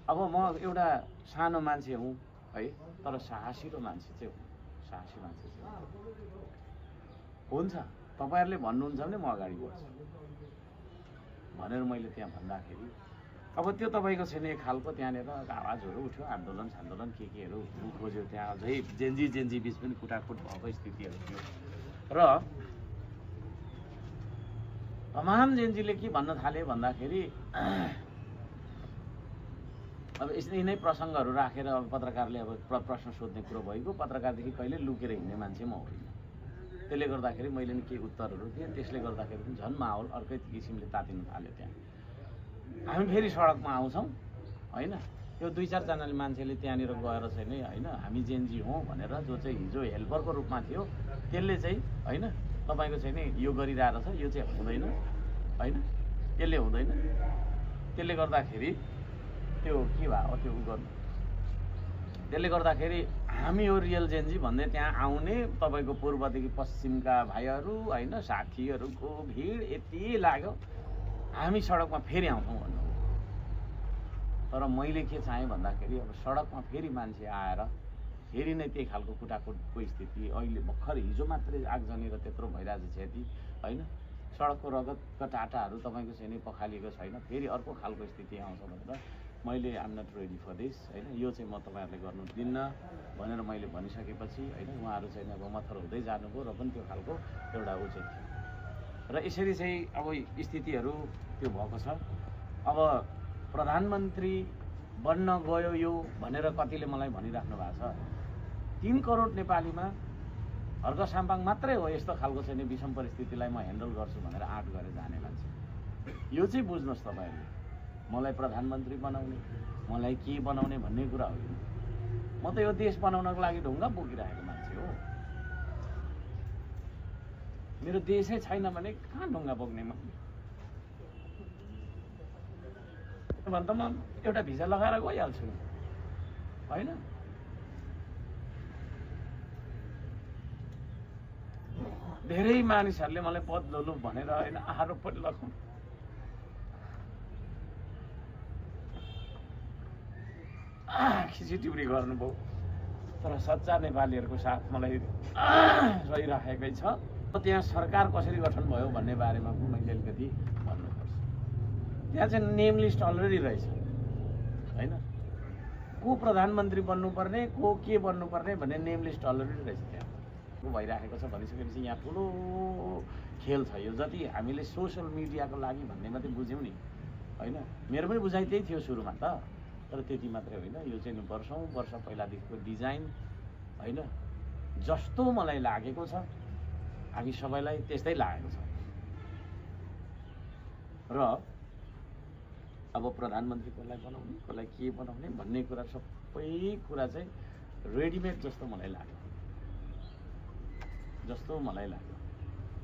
अब म एउटा सानो मान्छे हुँ है, तर साहसी मान्छे चाहिँ हुँ, साहसी मान्छे चाहिँ हुन्छ। तपाईँहरूले भन्नुहुन्छ भने म अगाडि बढ्छु भनेर मैले त्यहाँ भन्दाखेरि अब त्यो तपाईँको छैन एक खालको त्यहाँनिर आवाजहरू उठ्यो, आन्दोलन सान्दोलन केहरू खोज्यो, त्यहाँ अझै जेन्जी बिच पनि कुटाकुट भएको स्थितिहरू थियो। र तमाम जेन्जीले के भन्न थाले भन्दाखेरि अब यस्तै नै प्रसङ्गहरू राखेर अब पत्रकारले अब प्रश्न सोध्ने कुरो भइगयो। पत्रकारदेखि कहिले लुकेर हिँड्ने मान्छे म होइन। त्यसले गर्दाखेरि मैले नि केही उत्तरहरू दिएँ, त्यसले गर्दाखेरि पनि झन् माहौल अर्कै किसिमले तातिन थाल्यो। त्यहाँ हामी फेरि सडकमा आउँछौँ होइन, त्यो 2-4 मान्छेले त्यहाँनिर गएर चाहिँ नि होइन हामी जेन्जी हौँ भनेर, जो चाहिँ हिजो हेल्परको रूपमा थियो त्यसले चाहिँ होइन तपाईँको चाहिँ नि यो गरिरहेको छ, यो चाहिँ हुँदैन होइन, त्यसले हुँदैन। त्यसले गर्दाखेरि त्यो के भयो त्यो गर्नु, त्यसले गर्दाखेरि हामी यो रियल जेन्जी भन्दै त्यहाँ आउने तपाईँको पूर्वदेखि पश्चिमका भाइहरू होइन साथीहरूको भिड यति लाग्यो, हामी सडकमा फेरि आउँछौँ भन्नु। तर मैले के चाहेँ भन्दाखेरि अब सडकमा फेरि मान्छे आएर फेरि नै त्यही खालको कुटाकुटको स्थिति, अहिले भर्खर हिजो मात्रै आगजनी र त्यत्रो भइरहेको छ क्षति होइन, सडकको रगतका टाटाहरू तपाईँको चाहिँ नि पखालिएको छैन, फेरि अर्को खालको स्थिति आउँछ भनेर मैले आम नट रेडी फर दिस होइन, यो चाहिँ म तपाईँहरूले गर्नु दिन्न भनेर मैले भनिसकेपछि होइन उहाँहरू चाहिँ अब मथर हुँदै जानुभयो र पनि त्यो खालको एउटा ऊ चाहिँ थियो। र यसरी चाहिँ अब स्थितिहरू त्यो भएको छ। अब प्रधानमन्त्री बन्न गयो यो भनेर कतिले मलाई भनिराख्नु भएको छ। 3 करोड नेपालीमा हर्क साम्पाङ मात्रै हो यस्तो खालको चाहिँ विषम परिस्थितिलाई म ह्यान्डल गर्छु भनेर आँट गरेर जाने मान्छे। यो चाहिँ बुझ्नुहोस् तपाईँहरूले, मलाई प्रधानमन्त्री बनाउने मलाई के बनाउने भन्ने कुरा होइन। म त यो देश बनाउनको लागि ढुङ्गा बोकिरहेको मान्छे हो। मेरो देशै छैन भने कहाँ ढुङ्गा बोक्ने म भन्दा म एउटा भिजा लगाएर गइहाल्छु होइन। धेरै मानिसहरूले मलाई पद लोलु भनेर होइन आरोप पनि लगाउनु, खिचिटिउरी गर्नुभयो, तर सच्चा नेपालीहरूको साथ मलाई रहिराखेकै छ। त्यहाँ सरकार कसरी गठन भयो भन्ने बारेमा पनि मैले अलिकति भन्नुपर्छ। त्यहाँ चाहिँ नेम लिस्ट अलरेडी रहेछ होइन, को प्रधानमन्त्री बन्नुपर्ने को के बन्नुपर्ने भन्ने नेम लिस्ट अलरेडी रहेछ। त्यहाँ को भइराखेको छ भनिसकेपछि यहाँ ठुलो खेल छ। यो जति हामीले सोसल मिडियाको लागि भन्ने मात्रै बुझ्यौँ नि होइन, मेरो पनि बुझाइ त्यही थियो सुरुमा त, तर त्यति मात्रै होइन। यो चाहिँ वर्षौँ वर्ष पहिलादेखिको डिजाइन होइन, जस्तो मलाई लागेको छ हामी सबैलाई त्यस्तै लागेको छ। र अब प्रधानमन्त्री कसलाई बनाउने कसलाई के बनाउने भन्ने कुरा सबै कुरा चाहिँ रेडिमेड जस्तो मलाई लाग्यो।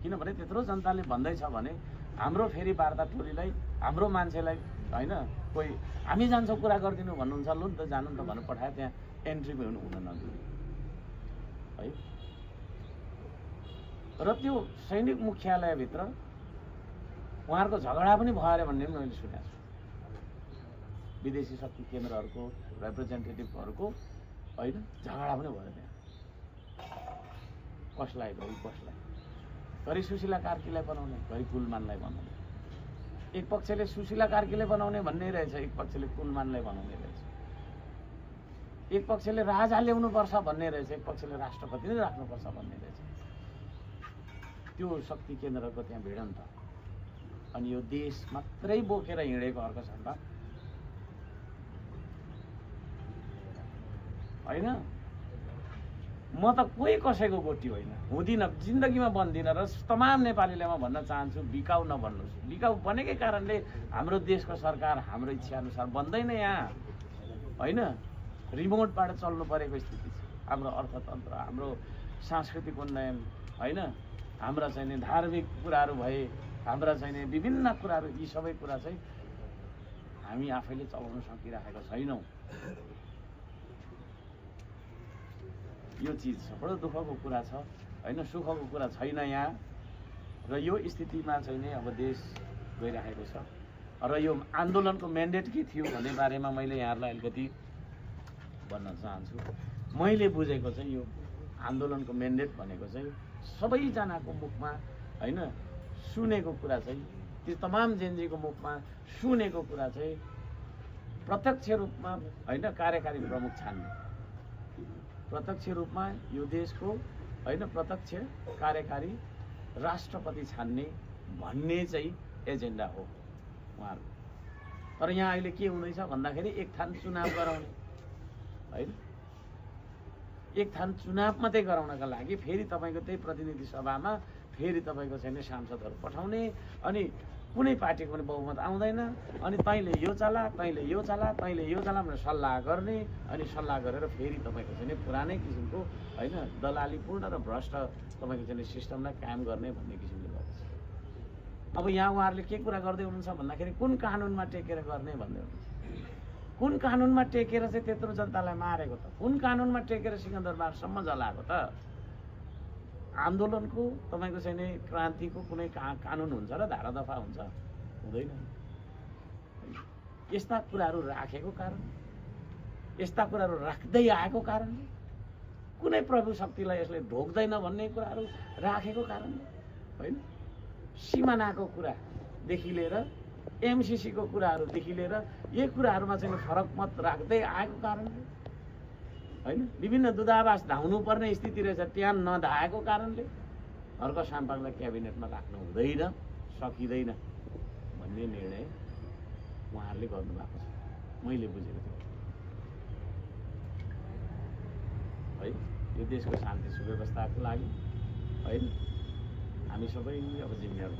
किनभने त्यत्रो जनताले भन्दैछ भने हाम्रो फेरि वार्ता टोलीलाई हाम्रो मान्छेलाई होइन कोही हामी जान्छौँ कुरा गरिदिनु भन्नुहुन्छ, लु नि त जानु नि त भनेर पठायो, त्यहाँ एन्ट्री पनि हुन नदिने है। र त्यो सैनिक मुख्यालयभित्र उहाँहरूको झगडा पनि भयो अरे भन्ने पनि मैले सुनेको छु। विदेशी शक्ति केन्द्रहरूको रिप्रेजेन्टेटिभहरूको होइन झगडा पनि भयो त्यहाँ, कसलाई घरि कसलाई, घरि सुशीला कार्कीलाई बनाउने घरि कुलमानलाई बनाउने। एक पक्षले सुशीला कार्कीलाई बनाउने भन्ने रहेछ, एक पक्षले कुलमानलाई बनाउने रहेछ, एक पक्षले राजा ल्याउनुपर्छ भन्ने रहेछ, एक पक्षले राष्ट्रपति नै राख्नुपर्छ भन्ने रहेछ। त्यो शक्ति केन्द्रको त्यहाँ भिडन्त अनि यो देश मात्रै बोकेर हिँडेको अर्को सम्भाव होइन। म त कोही कसैको गोटी होइन, हुँदिनँ, जिन्दगीमा बन्दिनँ। र तमाम नेपालीले म भन्न चाहन्छु बिकाउ नबन्नुहोस्। बिकाउ बनेकै कारणले हाम्रो देशको सरकार हाम्रो इच्छा अनुसार बन्दैन यहाँ होइन, रिमोटबाट चल्नु परेको स्थिति छ। हाम्रो अर्थतन्त्र, हाम्रो सांस्कृतिक उन्नयन होइन, हाम्रा चाहिँ नि धार्मिक कुराहरू भए, हाम्रा चाहिँ नि विभिन्न कुराहरू, यी सबै कुरा चाहिँ हामी आफैले चलाउन सकिरहेको छैनौँ। यो चिज छ, बडो दुःखको कुरा छ होइन, सुखको कुरा छैन यहाँ। र यो स्थितिमा चाहिँ नि अब देश गइरहेको छ र यो आन्दोलनको म्यान्डेट के थियो भन्ने बारेमा मैले यहाँहरूलाई अलिकति भन्न चाहन्छु। मैले बुझेको चाहिँ यो आन्दोलनको म्यान्डेट भनेको चाहिँ सबैजनाको मुखमा होइन सुनेको कुरा चाहिँ, त्यो तमाम जेनजीको मुखमा सुनेको कुरा चाहिँ प्रत्यक्ष रूपमा होइन कार्यकारी प्रमुख छान्ने, प्रत्यक्ष रूपमा यो देशको होइन प्रत्यक्ष कार्यकारी राष्ट्रपति छान्ने भन्ने चाहिँ एजेन्डा हो उहाँहरू। तर यहाँ अहिले के हुँदैछ भन्दाखेरि एक थान चुनाव गराउने होइन, एक थान चुनाव मात्रै गराउनका लागि फेरि तपाईँको त्यही प्रतिनिधि सभामा फेरि तपाईँको चाहिँ सांसदहरू पठाउने, अनि कुनै पार्टीको पनि बहुमत आउँदैन, अनि तैँले यो चला तैँले यो चला तैँले यो चला भनेर सल्लाह गर्ने, अनि सल्लाह गरेर फेरि तपाईँको चाहिँ पुरानै किसिमको होइन दलालीपूर्ण र भ्रष्ट तपाईँको चाहिँ सिस्टमलाई कायम गर्ने भन्ने किसिमले गर्छ। अब यहाँ उहाँहरूले के कुरा गर्दै हुनुहुन्छ भन्दाखेरि कुन कानुनमा टेकेर गर्ने भन्दै हुनुहुन्छ। कुन कानुनमा टेकेर चाहिँ त्यत्रो जनतालाई मारेको त? कुन कानुनमा टेकेर सिकन्दरबारसम्म जलाएको त? आन्दोलनको तपाईँको चाहिँ नि क्रान्तिको कुनै कानुन हुन्छ र धारा दफा हुन्छ? हुँदैन। यस्ता कुराहरू राखेको कारण, यस्ता कुराहरू राख्दै आएको कारणले, कुनै प्रभु शक्तिलाई यसले ढोक्दैन भन्ने कुराहरू राखेको कारणले होइन, सिमानाको कुरादेखि लिएर एमसिसीको कुराहरूदेखि लिएर यी कुराहरूमा चाहिँ फरक मत राख्दै आएको कारणले होइन, विभिन्न दूतावास धाउनुपर्ने स्थिति रहेछ त्यहाँ नधाएको कारणले अर्को साम्पाङलाई क्याबिनेटमा राख्नु हुँदैन, सकिँदैन भन्ने निर्णय उहाँहरूले गर्नुभएको छ, मैले बुझेको थिएँ है। यो देशको शान्ति सुव्यवस्थाको लागि होइन हामी सबै अब जिम्मेवार